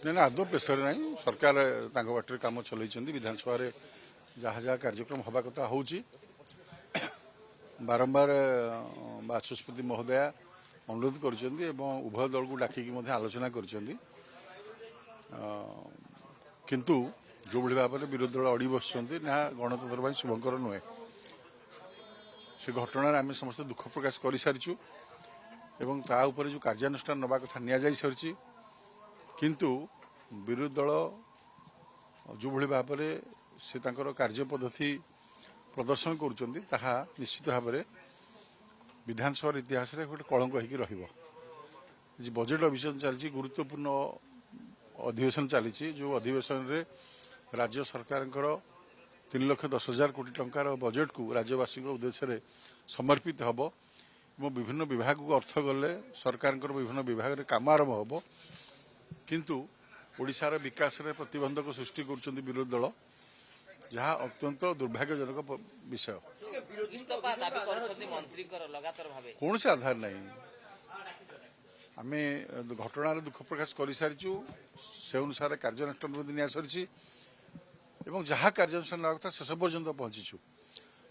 ना आदौ प्रेसर ना सरकार बाटर कम चल विधानसभा जहाँ जहाँ कार्यक्रम हवा कथा हो बारंबार बाचस्पति महोदया अनुरोध कर उभय दल को डाकिक आलोचना कर किंतु जो भाव में विरोधी दल अड़ी बस गणतंत्र शुभंकर नुहे से घटनार आम समस्त दुख प्रकाश कर सारी एवं ता ऊपर जो कार्यानुष्ठान नवा कथा नि सारी किंतु विरोधी दल जो भाव में से कार्य पद्धति प्रदर्शन करुँच निश्चित भाव में विधानसभा इतिहास में गोटे कलंक हो बजेट अभियान चलती गुरुत्वपूर्ण अधिवेशन चली जो अधिवेशन रे राज्य सरकार 3,10,000 कोटी टंकार बजेट को राज्यवासी उद्देश्य समर्पित हम विभिन्न विभाग को अर्थ गले सरकार विभिन्न विभाग में काम आरंभ हम किंतु ओडिशार विकास में प्रतिबंधक सृष्टि कर विरोधी दल जहाँ अत्यंत दुर्भाग्यजनक विषय कौन से आधार नहीं आम घटनार दुख प्रकाश कर सारी से अनुसार कार्यानुष्ठान नि सारी जहाँ कार्यानुष्ठान कथा शेष पर्यंत पहुंचीचु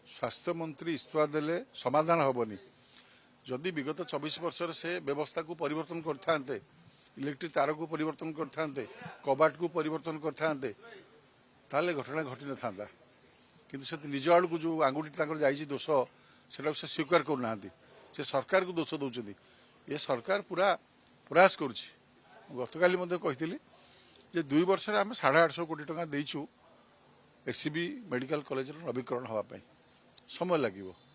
स्वास्थ्य मंत्री इस्तीफा देले समाधान हेनी जदि विगत 24 वर्ष से व्यवस्था को परिवर्तन करते इलेक्ट्रिक तार को परिवर्तन करते कबाट को परिवर्तन करते ताले घटना घटी न था किंतु से निज आड़ को जो आंगुठी जाइए दोष से स्वीकार करना से सरकार को दोष दौरान ये सरकार पूरा प्रयास करतकाली कही 2 वर्ष आम 850 कोटी टंका देचु एससीबी मेडिकल कॉलेज नवीकरण हाँपाई समय लगे